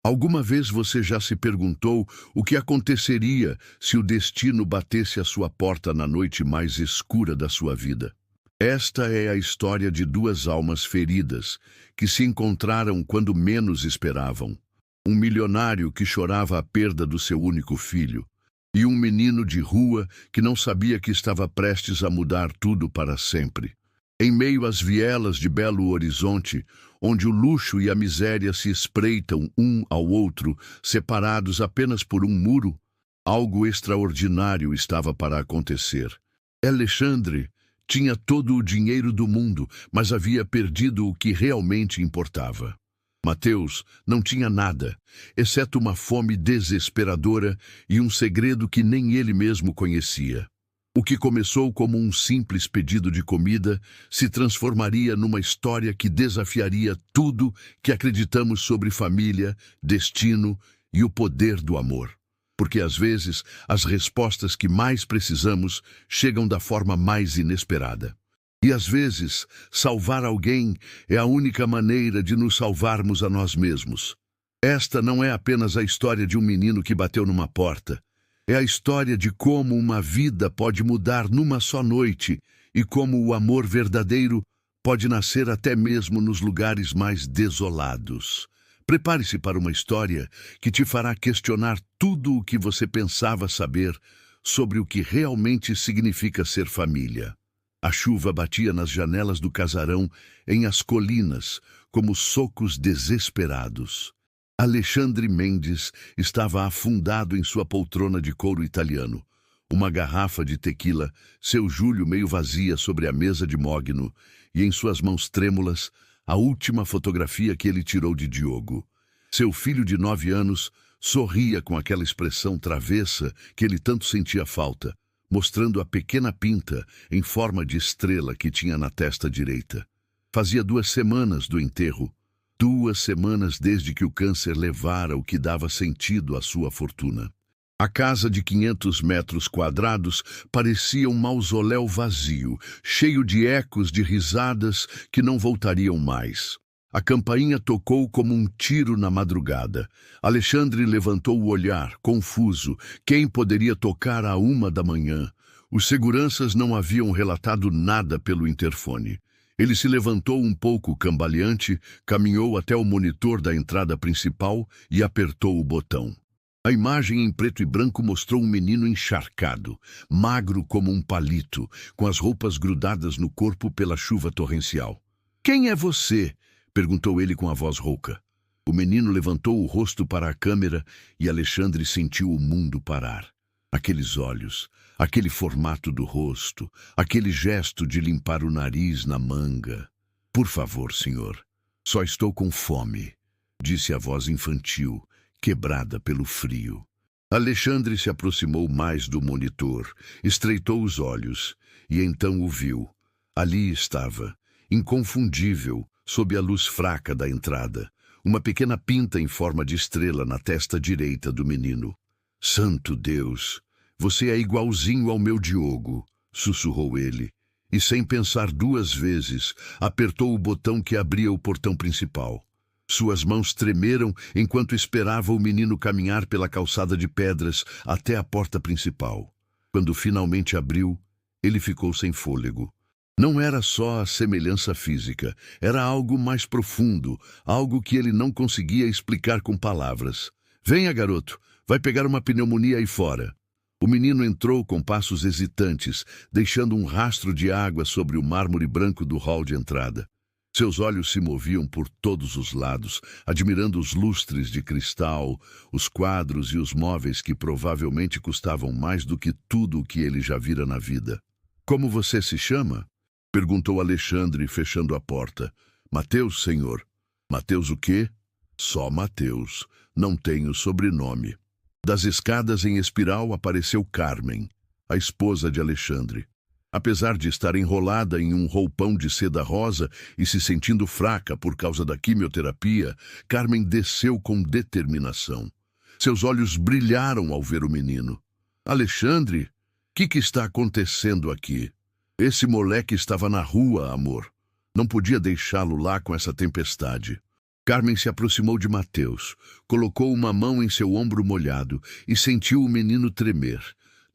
Alguma vez você já se perguntou o que aconteceria se o destino batesse à sua porta na noite mais escura da sua vida? Esta é a história de duas almas feridas que se encontraram quando menos esperavam. Um milionário que chorava a perda do seu único filho e um menino de rua que não sabia que estava prestes a mudar tudo para sempre. Em meio às vielas de Belo Horizonte, onde o luxo e a miséria se espreitam um ao outro, separados apenas por um muro, algo extraordinário estava para acontecer. Alexandre tinha todo o dinheiro do mundo, mas havia perdido o que realmente importava. Mateus não tinha nada, exceto uma fome desesperadora e um segredo que nem ele mesmo conhecia. O que começou como um simples pedido de comida se transformaria numa história que desafiaria tudo que acreditamos sobre família, destino e o poder do amor. Porque às vezes as respostas que mais precisamos chegam da forma mais inesperada. E às vezes, salvar alguém é a única maneira de nos salvarmos a nós mesmos. Esta não é apenas a história de um menino que bateu numa porta. É a história de como uma vida pode mudar numa só noite e como o amor verdadeiro pode nascer até mesmo nos lugares mais desolados. Prepare-se para uma história que te fará questionar tudo o que você pensava saber sobre o que realmente significa ser família. A chuva batia nas janelas do casarão em as colinas como socos desesperados. Alexandre Mendes estava afundado em sua poltrona de couro italiano. Uma garrafa de tequila, seu Júlio meio vazia sobre a mesa de mogno, e em suas mãos trêmulas, a última fotografia que ele tirou de Diogo. Seu filho de 9 anos sorria com aquela expressão travessa que ele tanto sentia falta, mostrando a pequena pinta em forma de estrela que tinha na testa direita. Fazia 2 semanas do enterro. 2 semanas desde que o câncer levara o que dava sentido à sua fortuna. A casa de 500 metros quadrados parecia um mausoléu vazio, cheio de ecos de risadas que não voltariam mais. A campainha tocou como um tiro na madrugada. Alexandre levantou o olhar, confuso. Quem poderia tocar à 1 da manhã? Os seguranças não haviam relatado nada pelo interfone. Ele se levantou um pouco cambaleante, caminhou até o monitor da entrada principal e apertou o botão. A imagem em preto e branco mostrou um menino encharcado, magro como um palito, com as roupas grudadas no corpo pela chuva torrencial. "Quem é você?" perguntou ele com a voz rouca. O menino levantou o rosto para a câmera e Alexandre sentiu o mundo parar. Aqueles olhos, aquele formato do rosto, aquele gesto de limpar o nariz na manga. "Por favor, senhor, só estou com fome", disse a voz infantil, quebrada pelo frio. Alexandre se aproximou mais do monitor, estreitou os olhos e então o viu. Ali estava, inconfundível, sob a luz fraca da entrada, uma pequena pinta em forma de estrela na testa direita do menino. "Santo Deus, você é igualzinho ao meu Diogo", sussurrou ele, e sem pensar 2 vezes, apertou o botão que abria o portão principal. Suas mãos tremeram enquanto esperava o menino caminhar pela calçada de pedras até a porta principal. Quando finalmente abriu, ele ficou sem fôlego. Não era só a semelhança física, era algo mais profundo, algo que ele não conseguia explicar com palavras. "Venha, garoto, vai pegar uma pneumonia aí fora." O menino entrou com passos hesitantes, deixando um rastro de água sobre o mármore branco do hall de entrada. Seus olhos se moviam por todos os lados, admirando os lustres de cristal, os quadros e os móveis que provavelmente custavam mais do que tudo o que ele já vira na vida. "Como você se chama?" perguntou Alexandre, fechando a porta. "Mateus, senhor." "Mateus o quê?" "Só Mateus. Não tenho sobrenome." Das escadas em espiral apareceu Carmen, a esposa de Alexandre. Apesar de estar enrolada em um roupão de seda rosa e se sentindo fraca por causa da quimioterapia, Carmen desceu com determinação. Seus olhos brilharam ao ver o menino. "Alexandre, o que está acontecendo aqui?" "Esse moleque estava na rua, amor. Não podia deixá-lo lá com essa tempestade." Carmen se aproximou de Mateus, colocou uma mão em seu ombro molhado e sentiu o menino tremer,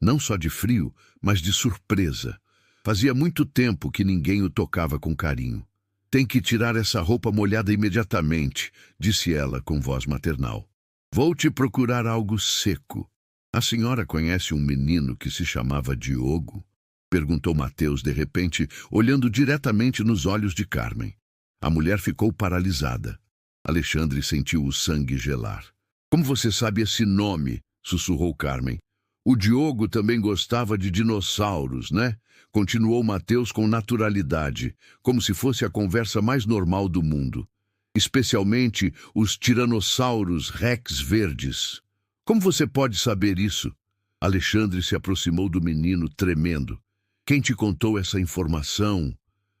não só de frio, mas de surpresa. Fazia muito tempo que ninguém o tocava com carinho. Tem que tirar essa roupa molhada imediatamente, disse ela com voz maternal. Vou te procurar algo seco. A senhora conhece um menino que se chamava Diogo? Perguntou Mateus de repente, olhando diretamente nos olhos de Carmen. A mulher ficou paralisada. Alexandre sentiu o sangue gelar. Como você sabe esse nome? Sussurrou Carmen. O Diogo também gostava de dinossauros, né? Continuou Mateus com naturalidade, como se fosse a conversa mais normal do mundo. Especialmente os tiranossauros rex verdes. Como você pode saber isso? Alexandre se aproximou do menino, tremendo. Quem te contou essa informação?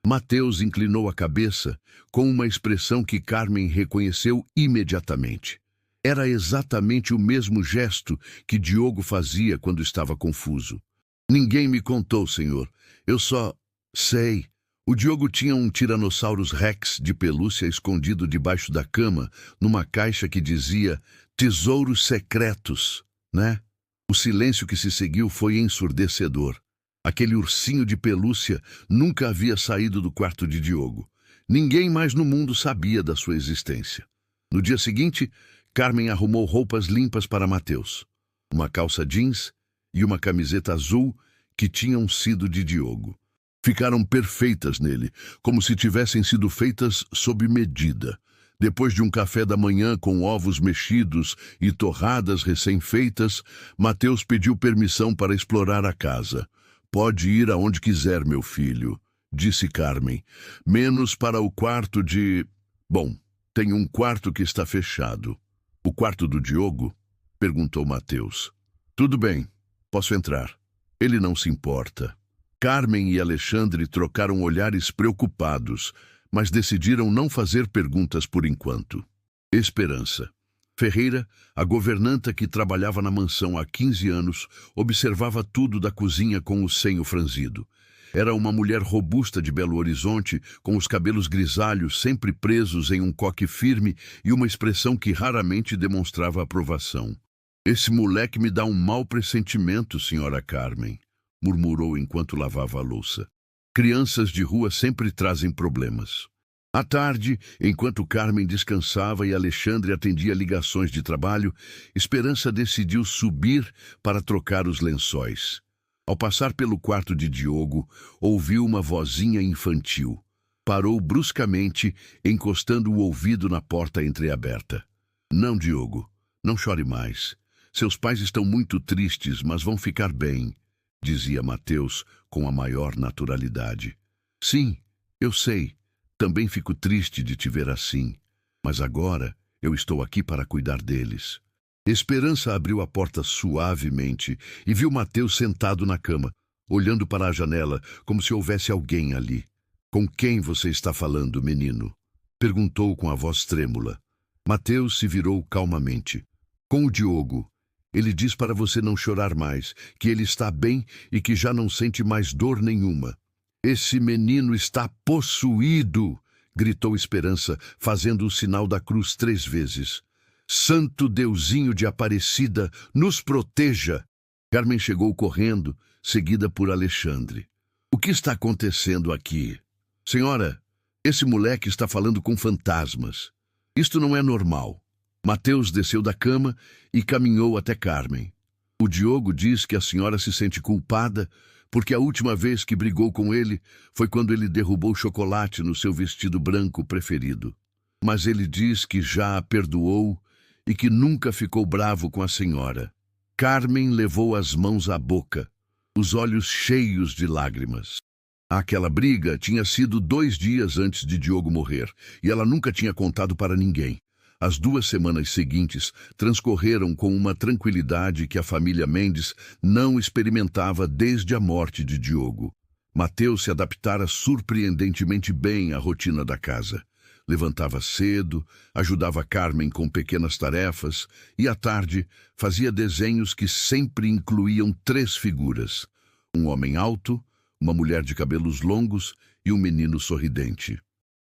Mateus inclinou a cabeça, com uma expressão que Carmen reconheceu imediatamente. Era exatamente o mesmo gesto que Diogo fazia quando estava confuso. Ninguém me contou, senhor. Eu só sei. O Diogo tinha um Tyrannosaurus Rex de pelúcia escondido debaixo da cama, numa caixa que dizia Tesouros Secretos, né? O silêncio que se seguiu foi ensurdecedor. Aquele ursinho de pelúcia nunca havia saído do quarto de Diogo. Ninguém mais no mundo sabia da sua existência. No dia seguinte, Carmen arrumou roupas limpas para Mateus. Uma calça jeans e uma camiseta azul que tinham sido de Diogo. Ficaram perfeitas nele, como se tivessem sido feitas sob medida. Depois de um café da manhã com ovos mexidos e torradas recém-feitas, Mateus pediu permissão para explorar a casa. Pode ir aonde quiser, meu filho, disse Carmen, menos para o quarto de... Bom, tem um quarto que está fechado. O quarto do Diogo? Perguntou Mateus. Tudo bem, posso entrar. Ele não se importa. Carmen e Alexandre trocaram olhares preocupados, mas decidiram não fazer perguntas por enquanto. Esperança. Ferreira, a governanta que trabalhava na mansão há 15 anos, observava tudo da cozinha com o senho franzido. Era uma mulher robusta de Belo Horizonte, com os cabelos grisalhos sempre presos em um coque firme e uma expressão que raramente demonstrava aprovação. Esse moleque me dá um mau pressentimento, senhora Carmen, murmurou enquanto lavava a louça. Crianças de rua sempre trazem problemas. À tarde, enquanto Carmen descansava e Alexandre atendia ligações de trabalho, Esperança decidiu subir para trocar os lençóis. Ao passar pelo quarto de Diogo, ouviu uma vozinha infantil. Parou bruscamente, encostando o ouvido na porta entreaberta. Não, Diogo, não chore mais. Seus pais estão muito tristes, mas vão ficar bem, dizia Mateus com a maior naturalidade. Sim, eu sei. Também fico triste de te ver assim, mas agora eu estou aqui para cuidar deles. Esperança abriu a porta suavemente e viu Mateus sentado na cama, olhando para a janela como se houvesse alguém ali. Com quem você está falando, menino? Perguntou com a voz trêmula. Mateus se virou calmamente. Com o Diogo. Ele diz para você não chorar mais, que ele está bem e que já não sente mais dor nenhuma. Esse menino está possuído, gritou Esperança, fazendo o sinal da cruz 3 vezes. Santo Deusinho de Aparecida, nos proteja! Carmen chegou correndo, seguida por Alexandre. O que está acontecendo aqui? Senhora, esse moleque está falando com fantasmas. Isto não é normal. Mateus desceu da cama e caminhou até Carmen. O Diogo diz que a senhora se sente culpada porque a última vez que brigou com ele foi quando ele derrubou chocolate no seu vestido branco preferido. Mas ele diz que já a perdoou e que nunca ficou bravo com a senhora. Carmen levou as mãos à boca, os olhos cheios de lágrimas. Aquela briga tinha sido 2 dias antes de Diogo morrer, e ela nunca tinha contado para ninguém. As 2 semanas seguintes transcorreram com uma tranquilidade que a família Mendes não experimentava desde a morte de Diogo. Mateus se adaptara surpreendentemente bem à rotina da casa. Levantava cedo, ajudava Carmen com pequenas tarefas e, à tarde, fazia desenhos que sempre incluíam 3 figuras: um homem alto, uma mulher de cabelos longos e um menino sorridente.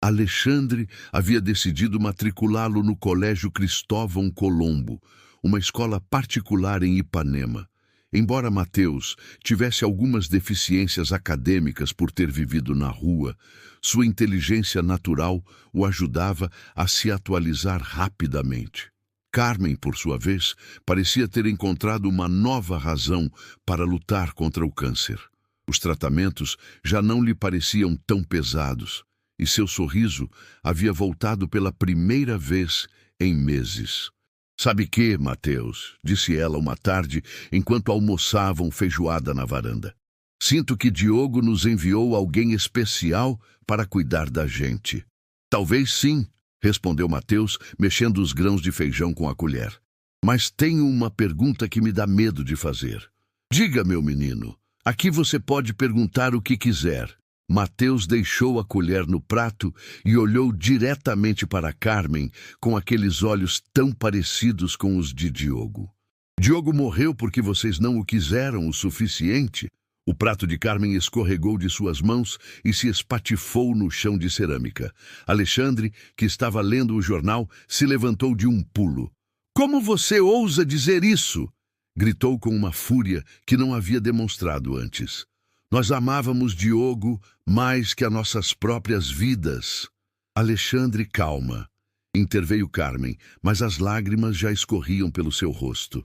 Alexandre havia decidido matriculá-lo no Colégio Cristóvão Colombo, uma escola particular em Ipanema. Embora Mateus tivesse algumas deficiências acadêmicas por ter vivido na rua, sua inteligência natural o ajudava a se atualizar rapidamente. Carmen, por sua vez, parecia ter encontrado uma nova razão para lutar contra o câncer. Os tratamentos já não lhe pareciam tão pesados, e seu sorriso havia voltado pela primeira vez em meses. "Sabe que, Mateus?", disse ela uma tarde, enquanto almoçavam feijoada na varanda. "Sinto que Diogo nos enviou alguém especial para cuidar da gente." "Talvez sim", respondeu Mateus, mexendo os grãos de feijão com a colher. "Mas tenho uma pergunta que me dá medo de fazer." "Diga, meu menino, aqui você pode perguntar o que quiser." Mateus deixou a colher no prato e olhou diretamente para Carmen com aqueles olhos tão parecidos com os de Diogo. "Diogo morreu porque vocês não o quiseram o suficiente?" O prato de Carmen escorregou de suas mãos e se espatifou no chão de cerâmica. Alexandre, que estava lendo o jornal, se levantou de um pulo. "Como você ousa dizer isso?" gritou com uma fúria que não havia demonstrado antes. "Nós amávamos Diogo mais que as nossas próprias vidas." "Alexandre, calma", interveio Carmen, mas as lágrimas já escorriam pelo seu rosto.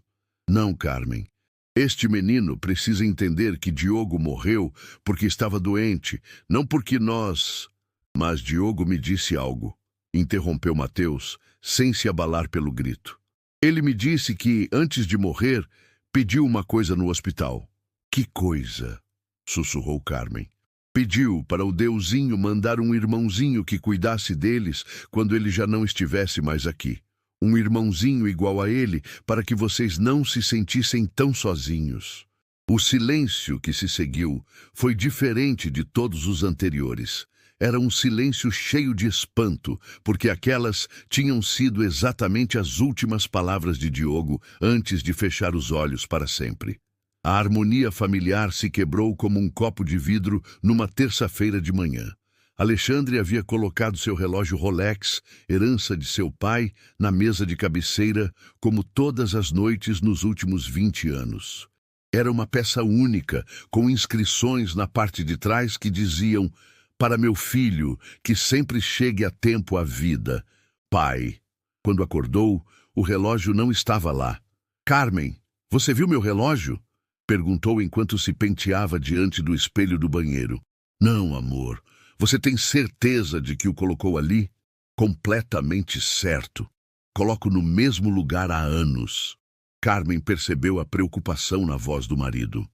"Não, Carmen. Este menino precisa entender que Diogo morreu porque estava doente, não porque nós... Mas Diogo me disse algo", interrompeu Mateus, sem se abalar pelo grito. "Ele me disse que, antes de morrer, pediu uma coisa no hospital." "Que coisa?", sussurrou Carmen. "Pediu para o Deusinho mandar um irmãozinho que cuidasse deles quando ele já não estivesse mais aqui. Um irmãozinho igual a ele, para que vocês não se sentissem tão sozinhos." O silêncio que se seguiu foi diferente de todos os anteriores. Era um silêncio cheio de espanto, porque aquelas tinham sido exatamente as últimas palavras de Diogo antes de fechar os olhos para sempre. A harmonia familiar se quebrou como um copo de vidro numa terça-feira de manhã. Alexandre havia colocado seu relógio Rolex, herança de seu pai, na mesa de cabeceira, como todas as noites nos últimos 20 anos. Era uma peça única, com inscrições na parte de trás que diziam: "Para meu filho, que sempre chegue a tempo à vida. Pai." Quando acordou, o relógio não estava lá. "Carmen, você viu meu relógio?" perguntou enquanto se penteava diante do espelho do banheiro. "Não, amor. Você tem certeza de que o colocou ali?" "Completamente certo. Coloco no mesmo lugar há anos." Carmen percebeu a preocupação na voz do marido.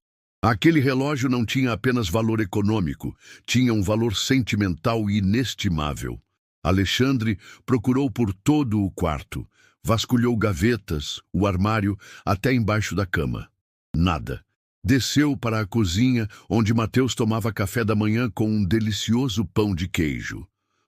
Aquele relógio não tinha apenas valor econômico, tinha um valor sentimental inestimável. Alexandre procurou por todo o quarto, vasculhou gavetas, o armário, até embaixo da cama. Nada. Desceu para a cozinha, onde Mateus tomava café da manhã com um delicioso pão de queijo.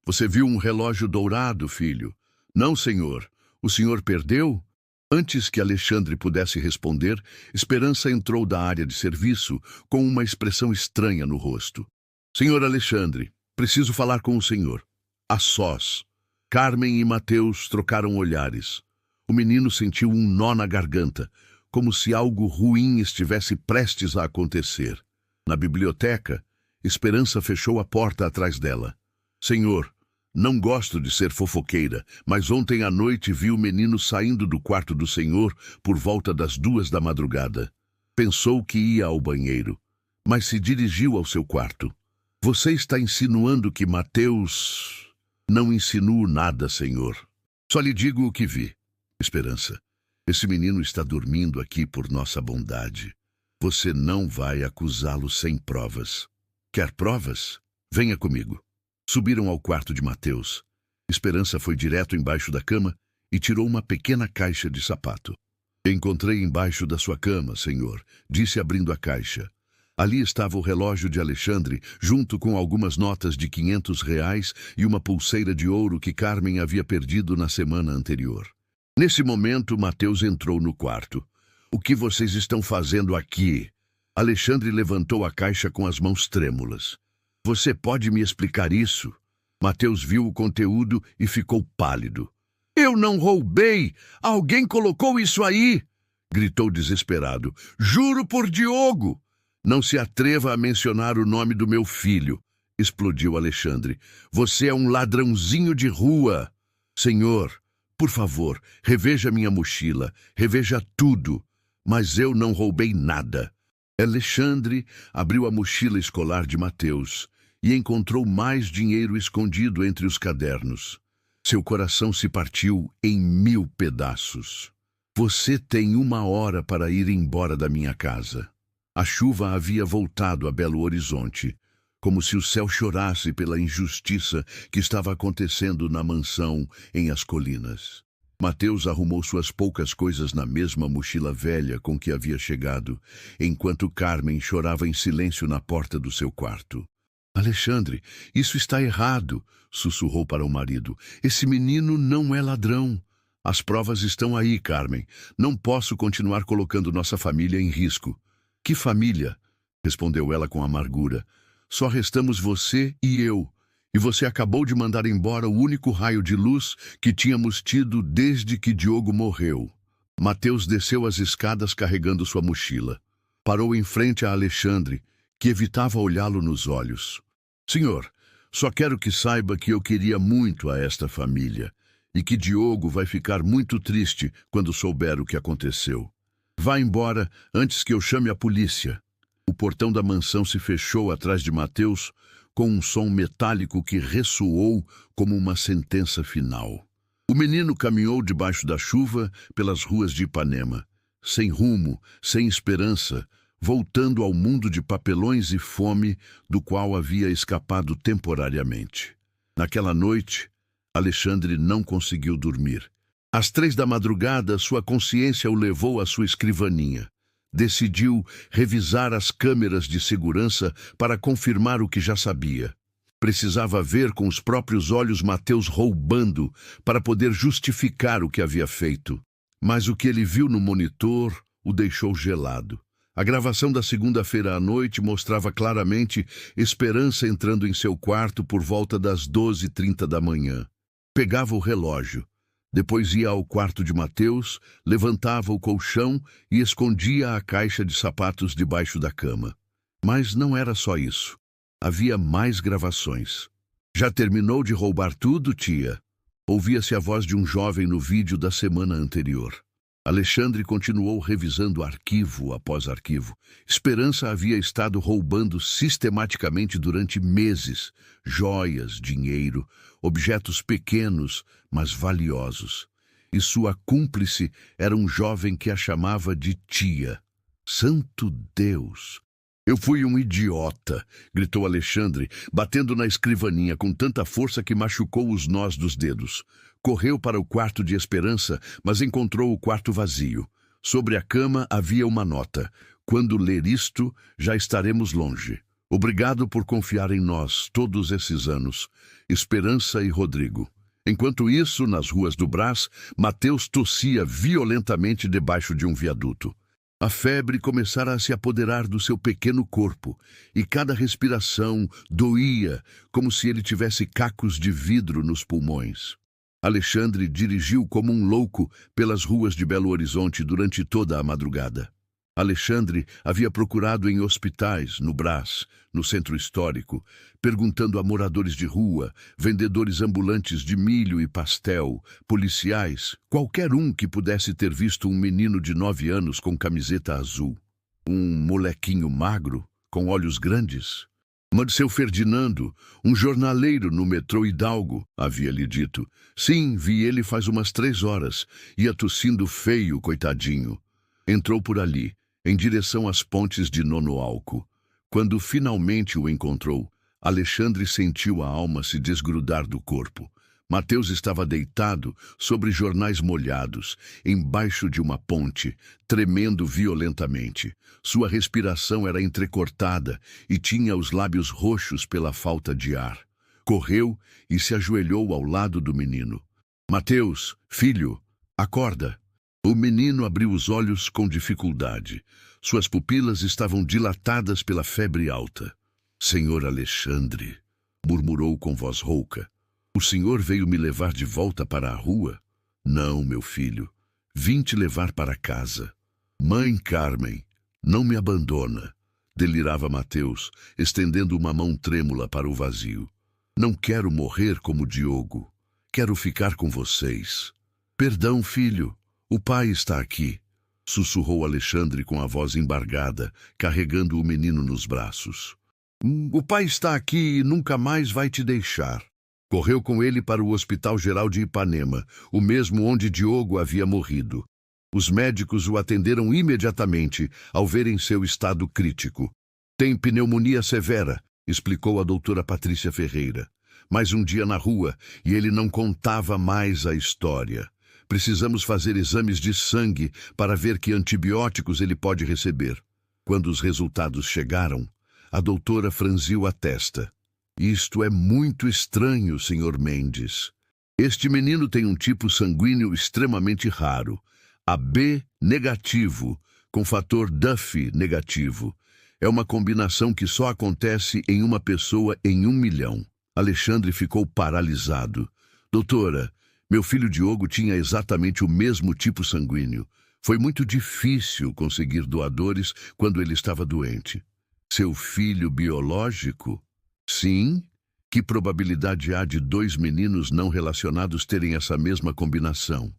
"Você viu um relógio dourado, filho?" "Não, senhor. O senhor perdeu?" Antes que Alexandre pudesse responder, Esperança entrou da área de serviço com uma expressão estranha no rosto. "Senhor Alexandre, preciso falar com o senhor." A sós. Carmen e Mateus trocaram olhares. O menino sentiu um nó na garganta, como se algo ruim estivesse prestes a acontecer. Na biblioteca, Esperança fechou a porta atrás dela. "Senhor, não gosto de ser fofoqueira, mas ontem à noite vi o menino saindo do quarto do senhor por volta das 2 da madrugada. Pensou que ia ao banheiro, mas se dirigiu ao seu quarto." "Você está insinuando que Mateus..." "Não insinuo nada, senhor. Só lhe digo o que vi. Esperança, esse menino está dormindo aqui por nossa bondade. Você não vai acusá-lo sem provas." "Quer provas? Venha comigo." Subiram ao quarto de Mateus. Esperança foi direto embaixo da cama e tirou uma pequena caixa de sapato. "Encontrei embaixo da sua cama, senhor", disse abrindo a caixa. Ali estava o relógio de Alexandre, junto com algumas notas de R$ 500 e uma pulseira de ouro que Carmen havia perdido na semana anterior. Nesse momento, Mateus entrou no quarto. "O que vocês estão fazendo aqui?" Alexandre levantou a caixa com as mãos trêmulas. "Você pode me explicar isso?" Mateus viu o conteúdo e ficou pálido. Eu não roubei! Alguém colocou isso aí! Gritou desesperado. Juro por Diogo! Não se atreva a mencionar o nome do meu filho, explodiu Alexandre. Você é um ladrãozinho de rua. Senhor, por favor, reveja minha mochila, reveja tudo. Mas eu não roubei nada. Alexandre abriu a mochila escolar de Mateus e encontrou mais dinheiro escondido entre os cadernos. Seu coração se partiu em 1000 pedaços. Você tem 1 hora para ir embora da minha casa. A chuva havia voltado a Belo Horizonte, como se o céu chorasse pela injustiça que estava acontecendo na mansão em As Colinas. Mateus arrumou suas poucas coisas na mesma mochila velha com que havia chegado, enquanto Carmen chorava em silêncio na porta do seu quarto. Alexandre, isso está errado, sussurrou para o marido. Esse menino não é ladrão. As provas estão aí, Carmen. Não posso continuar colocando nossa família em risco. Que família? Respondeu ela com amargura. Só restamos você e eu. E você acabou de mandar embora o único raio de luz que tínhamos tido desde que Diogo morreu. Mateus desceu as escadas carregando sua mochila. Parou em frente a Alexandre, que evitava olhá-lo nos olhos. Senhor, só quero que saiba que eu queria muito a esta família e que Diogo vai ficar muito triste quando souber o que aconteceu. Vá embora antes que eu chame a polícia. O portão da mansão se fechou atrás de Mateus com um som metálico que ressoou como uma sentença final. O menino caminhou debaixo da chuva pelas ruas de Ipanema, sem rumo, sem esperança, voltando ao mundo de papelões e fome do qual havia escapado temporariamente. Naquela noite, Alexandre não conseguiu dormir. Às 3 da madrugada, sua consciência o levou à sua escrivaninha. Decidiu revisar as câmeras de segurança para confirmar o que já sabia. Precisava ver com os próprios olhos Mateus roubando para poder justificar o que havia feito. Mas o que ele viu no monitor o deixou gelado. A gravação da segunda-feira à noite mostrava claramente Esperança entrando em seu quarto por volta das 12h30 da manhã. Pegava o relógio. Depois ia ao quarto de Mateus, levantava o colchão e escondia a caixa de sapatos debaixo da cama. Mas não era só isso. Havia mais gravações. Já terminou de roubar tudo, tia? Ouvia-se a voz de um jovem no vídeo da semana anterior. Alexandre continuou revisando arquivo após arquivo. Esperança havia estado roubando sistematicamente durante meses. Joias, dinheiro, objetos pequenos, mas valiosos. E sua cúmplice era um jovem que a chamava de tia. Santo Deus! Eu fui um idiota, gritou Alexandre, batendo na escrivaninha com tanta força que machucou os nós dos dedos. Correu para o quarto de Esperança, mas encontrou o quarto vazio. Sobre a cama havia uma nota. Quando ler isto, já estaremos longe. Obrigado por confiar em nós todos esses anos. Esperança e Rodrigo. Enquanto isso, nas ruas do Brás, Mateus tossia violentamente debaixo de um viaduto. A febre começara a se apoderar do seu pequeno corpo, e cada respiração doía, como se ele tivesse cacos de vidro nos pulmões. Alexandre dirigiu como um louco pelas ruas de Belo Horizonte durante toda a madrugada. Alexandre havia procurado em hospitais, no Brás, no centro histórico, perguntando a moradores de rua, vendedores ambulantes de milho e pastel, policiais, qualquer um que pudesse ter visto um menino de 9 anos com camiseta azul. Um molequinho magro, com olhos grandes. Mas seu Ferdinando, um jornaleiro no metrô Hidalgo, havia-lhe dito. Sim, vi ele faz umas 3 horas, ia tossindo feio, coitadinho. Entrou por ali, em direção às pontes de Nonoalco. Quando finalmente o encontrou, Alexandre sentiu a alma se desgrudar do corpo. Mateus estava deitado sobre jornais molhados, embaixo de uma ponte, tremendo violentamente. Sua respiração era entrecortada e tinha os lábios roxos pela falta de ar. Correu e se ajoelhou ao lado do menino. Mateus, filho, acorda. O menino abriu os olhos com dificuldade. Suas pupilas estavam dilatadas pela febre alta. Senhor Alexandre, murmurou com voz rouca. O senhor veio me levar de volta para a rua? Não, meu filho. Vim te levar para casa. Mãe Carmen, não me abandona, delirava Mateus, estendendo uma mão trêmula para o vazio. Não quero morrer como Diogo. Quero ficar com vocês. Perdão, filho. O pai está aqui, sussurrou Alexandre com a voz embargada, carregando o menino nos braços. O pai está aqui e nunca mais vai te deixar. Correu com ele para o Hospital Geral de Ipanema, o mesmo onde Diogo havia morrido. Os médicos o atenderam imediatamente ao verem seu estado crítico. Tem pneumonia severa, explicou a doutora Patrícia Ferreira. Mais um dia na rua e ele não contava mais a história. Precisamos fazer exames de sangue para ver que antibióticos ele pode receber. Quando os resultados chegaram, a doutora franziu a testa. Isto é muito estranho, Sr. Mendes. Este menino tem um tipo sanguíneo extremamente raro, AB negativo, com fator Duff negativo. É uma combinação que só acontece em uma pessoa em 1 milhão. Alexandre ficou paralisado. Doutora, meu filho Diogo tinha exatamente o mesmo tipo sanguíneo. Foi muito difícil conseguir doadores quando ele estava doente. Seu filho biológico? Sim. Que probabilidade há de 2 meninos não relacionados terem essa mesma combinação?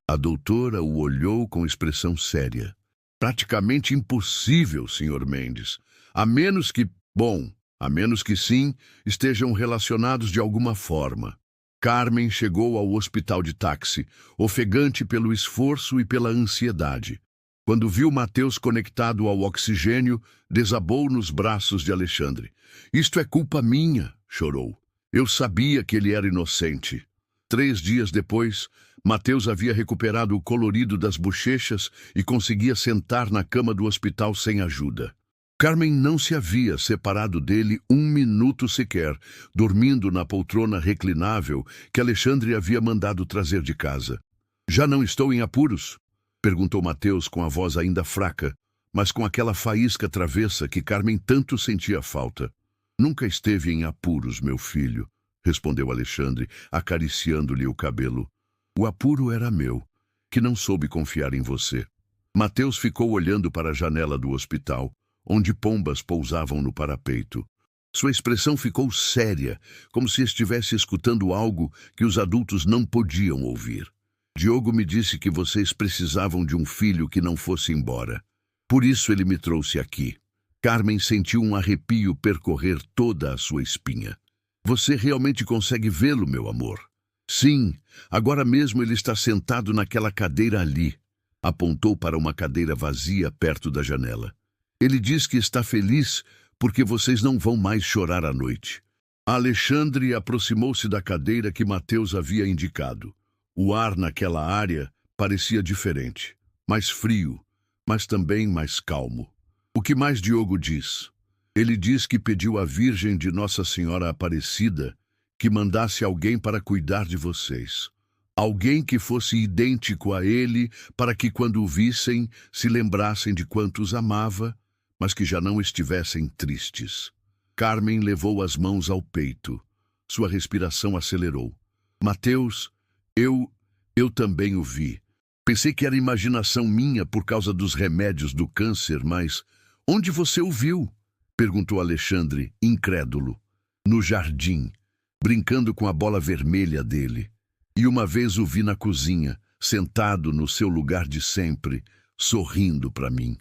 A doutora o olhou com expressão séria. Praticamente impossível, Sr. Mendes. A menos que sim, estejam relacionados de alguma forma. Carmen chegou ao hospital de táxi, ofegante pelo esforço e pela ansiedade. Quando viu Mateus conectado ao oxigênio, desabou nos braços de Alexandre. Isto é culpa minha, chorou. Eu sabia que ele era inocente. 3 dias depois, Mateus havia recuperado o colorido das bochechas e conseguia sentar na cama do hospital sem ajuda. Carmen não se havia separado dele 1 minuto sequer, dormindo na poltrona reclinável que Alexandre havia mandado trazer de casa. Já não estou em apuros? Perguntou Mateus com a voz ainda fraca, mas com aquela faísca travessa que Carmen tanto sentia falta. Nunca esteve em apuros, meu filho, respondeu Alexandre, acariciando-lhe o cabelo. O apuro era meu, que não soube confiar em você. Mateus ficou olhando para a janela do hospital, onde pombas pousavam no parapeito. Sua expressão ficou séria, como se estivesse escutando algo que os adultos não podiam ouvir. Diogo me disse que vocês precisavam de um filho que não fosse embora. Por isso ele me trouxe aqui. Carmen sentiu um arrepio percorrer toda a sua espinha. Você realmente consegue vê-lo, meu amor? Sim, agora mesmo ele está sentado naquela cadeira ali. Apontou para uma cadeira vazia perto da janela. Ele diz que está feliz porque vocês não vão mais chorar à noite. Alexandre aproximou-se da cadeira que Mateus havia indicado. O ar naquela área parecia diferente, mais frio, mas também mais calmo. O que mais Diogo diz? Ele diz que pediu à Virgem de Nossa Senhora Aparecida que mandasse alguém para cuidar de vocês. Alguém que fosse idêntico a ele para que quando o vissem se lembrassem de quanto os amava, mas que já não estivessem tristes. Carmen levou as mãos ao peito. Sua respiração acelerou. Mateus, eu também o vi. Pensei que era imaginação minha por causa dos remédios do câncer, mas onde você o viu? Perguntou Alexandre, incrédulo. No jardim, brincando com a bola vermelha dele. E uma vez o vi na cozinha, sentado no seu lugar de sempre, sorrindo para mim.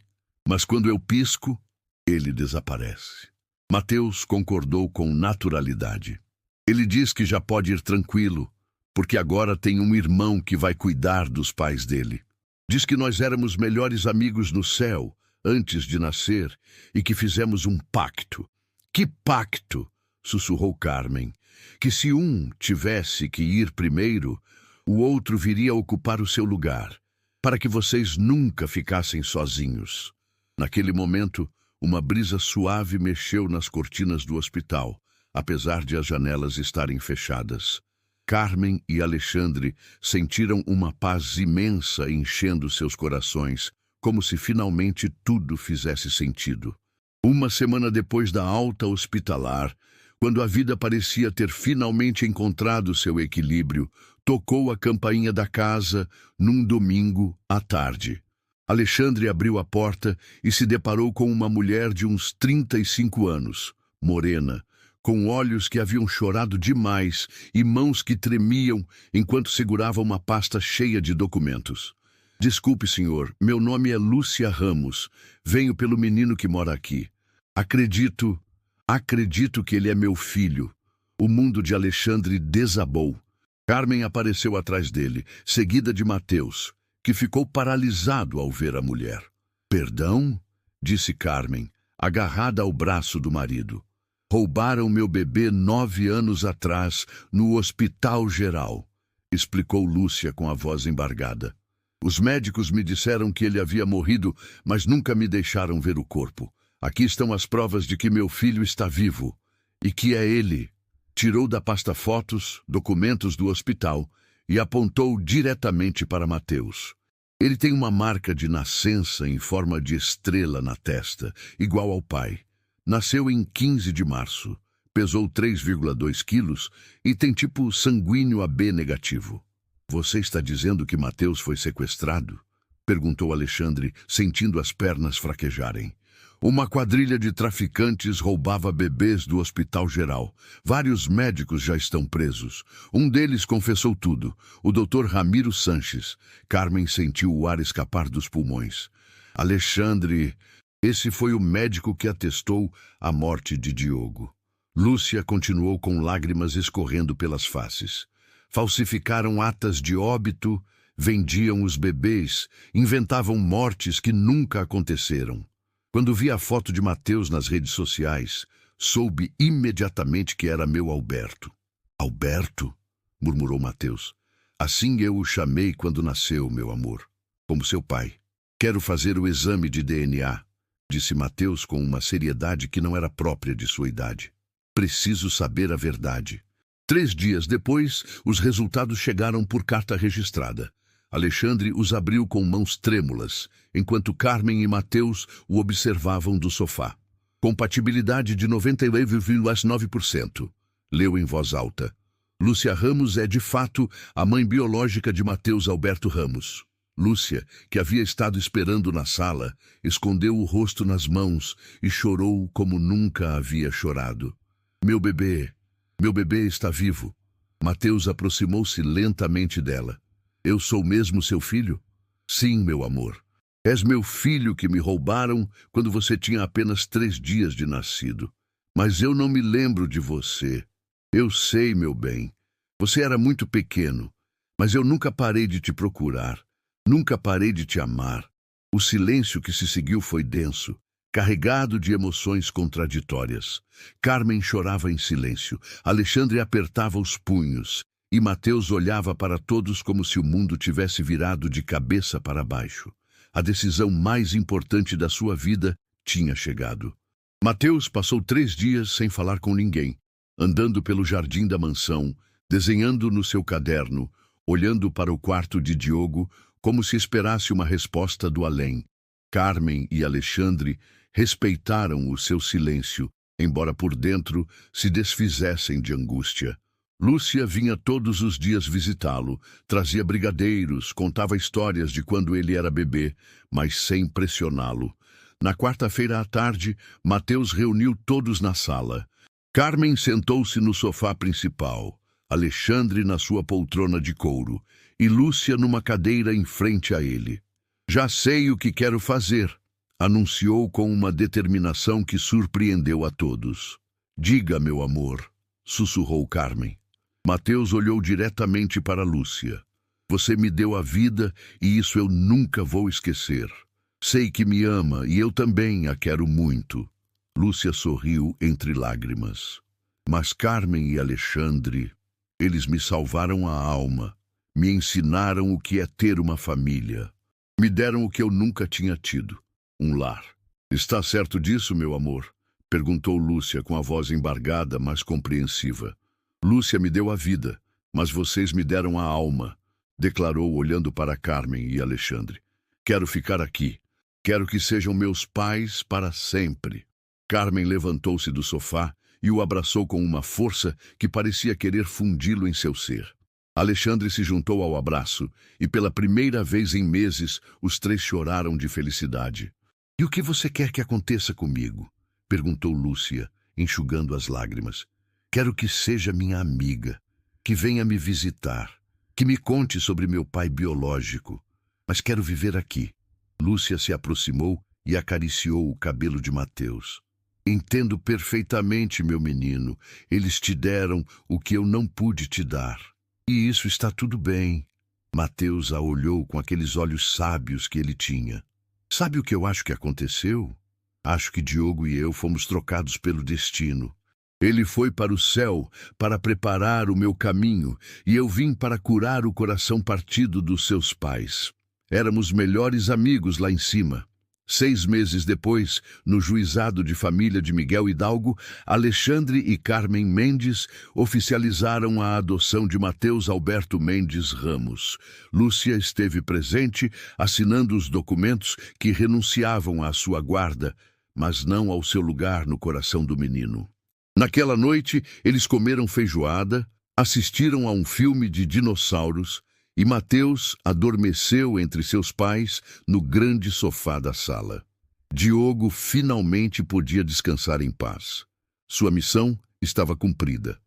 Mas quando eu pisco, ele desaparece. Mateus concordou com naturalidade. Ele diz que já pode ir tranquilo, porque agora tem um irmão que vai cuidar dos pais dele. Diz que nós éramos melhores amigos no céu, antes de nascer, e que fizemos um pacto. Que pacto? Sussurrou Carmen. Que se um tivesse que ir primeiro, o outro viria ocupar o seu lugar, para que vocês nunca ficassem sozinhos. Naquele momento, uma brisa suave mexeu nas cortinas do hospital, apesar de as janelas estarem fechadas. Carmen e Alexandre sentiram uma paz imensa enchendo seus corações, como se finalmente tudo fizesse sentido. Uma semana depois da alta hospitalar, Quando a vida parecia ter finalmente encontrado seu equilíbrio, tocou a campainha da casa num domingo à tarde. Alexandre abriu a porta e se deparou com uma mulher de uns 35 anos, morena, com olhos que haviam chorado demais e mãos que tremiam enquanto segurava uma pasta cheia de documentos. Desculpe, senhor, meu nome é Lúcia Ramos. Venho pelo menino que mora aqui. Acredito que ele é meu filho. O mundo de Alexandre desabou. Carmen apareceu atrás dele, seguida de Mateus, que ficou paralisado ao ver a mulher. Perdão? Disse Carmen, agarrada ao braço do marido. Roubaram meu bebê 9 anos atrás, no Hospital Geral, explicou Lúcia com a voz embargada. Os médicos me disseram que ele havia morrido, mas nunca me deixaram ver o corpo. Aqui estão as provas de que meu filho está vivo e que é ele. Tirou da pasta fotos, documentos do hospital e apontou diretamente para Mateus. Ele tem uma marca de nascença em forma de estrela na testa, igual ao pai. Nasceu em 15 de março, pesou 3,2 quilos e tem tipo sanguíneo AB negativo. Você está dizendo que Mateus foi sequestrado? Perguntou Alexandre, sentindo as pernas fraquejarem. Uma quadrilha de traficantes roubava bebês do Hospital Geral. Vários médicos já estão presos. Um deles confessou tudo, o Dr. Ramiro Sanches. Carmen sentiu o ar escapar dos pulmões. Alexandre, esse foi o médico que atestou a morte de Diogo. Lúcia continuou com lágrimas escorrendo pelas faces. Falsificaram atas de óbito, vendiam os bebês, inventavam mortes que nunca aconteceram. Quando vi a foto de Mateus nas redes sociais, soube imediatamente que era meu Alberto. Alberto? Murmurou Mateus. Assim eu o chamei quando nasceu, meu amor, como seu pai. Quero fazer o exame de DNA, disse Mateus com uma seriedade que não era própria de sua idade. Preciso saber a verdade. 3 dias depois, os resultados chegaram por carta registrada. Alexandre os abriu com mãos trêmulas, enquanto Carmen e Mateus o observavam do sofá. Compatibilidade de 99,9%. Leu em voz alta. Lúcia Ramos é, de fato, a mãe biológica de Mateus Alberto Ramos. Lúcia, que havia estado esperando na sala, escondeu o rosto nas mãos e chorou como nunca havia chorado. Meu bebê está vivo. Mateus aproximou-se lentamente dela. Eu sou mesmo seu filho? Sim, meu amor. És meu filho que me roubaram quando você tinha apenas 3 dias de nascido. Mas eu não me lembro de você. Eu sei, meu bem. Você era muito pequeno, mas eu nunca parei de te procurar. Nunca parei de te amar. O silêncio que se seguiu foi denso, carregado de emoções contraditórias. Carmen chorava em silêncio. Alexandre apertava os punhos. E Mateus olhava para todos como se o mundo tivesse virado de cabeça para baixo. A decisão mais importante da sua vida tinha chegado. Mateus passou 3 dias sem falar com ninguém, andando pelo jardim da mansão, desenhando no seu caderno, olhando para o quarto de Diogo como se esperasse uma resposta do além. Carmen e Alexandre respeitaram o seu silêncio, embora por dentro se desfizessem de angústia. Lúcia vinha todos os dias visitá-lo, trazia brigadeiros, contava histórias de quando ele era bebê, mas sem pressioná-lo. Na quarta-feira à tarde, Mateus reuniu todos na sala. Carmen sentou-se no sofá principal, Alexandre na sua poltrona de couro e Lúcia numa cadeira em frente a ele. Já sei o que quero fazer, anunciou com uma determinação que surpreendeu a todos. Diga, meu amor, sussurrou Carmen. Mateus olhou diretamente para Lúcia. Você me deu a vida e isso eu nunca vou esquecer. Sei que me ama e eu também a quero muito. Lúcia sorriu entre lágrimas. Mas Carmen e Alexandre, eles me salvaram a alma, me ensinaram o que é ter uma família. Me deram o que eu nunca tinha tido, um lar. Está certo disso, meu amor? Perguntou Lúcia com a voz embargada, mas compreensiva. Lúcia me deu a vida, mas vocês me deram a alma, declarou olhando para Carmen e Alexandre. Quero ficar aqui. Quero que sejam meus pais para sempre. Carmen levantou-se do sofá e o abraçou com uma força que parecia querer fundi-lo em seu ser. Alexandre se juntou ao abraço e, pela primeira vez em meses, os três choraram de felicidade. "E o que você quer que aconteça comigo?" perguntou Lúcia, enxugando as lágrimas. "Quero que seja minha amiga, que venha me visitar, que me conte sobre meu pai biológico, mas quero viver aqui." Lúcia se aproximou e acariciou o cabelo de Mateus. "Entendo perfeitamente, meu menino. Eles te deram o que eu não pude te dar. E isso está tudo bem." Mateus a olhou com aqueles olhos sábios que ele tinha. "Sabe o que eu acho que aconteceu? Acho que Diogo e eu fomos trocados pelo destino. Ele foi para o céu para preparar o meu caminho e eu vim para curar o coração partido dos seus pais. Éramos melhores amigos lá em cima." 6 meses depois, no juizado de família de Miguel Hidalgo, Alexandre e Carmen Mendes oficializaram a adoção de Mateus Alberto Mendes Ramos. Lúcia esteve presente, assinando os documentos que renunciavam à sua guarda, mas não ao seu lugar no coração do menino. Naquela noite, eles comeram feijoada, assistiram a um filme de dinossauros, e Mateus adormeceu entre seus pais no grande sofá da sala. Diogo finalmente podia descansar em paz. Sua missão estava cumprida.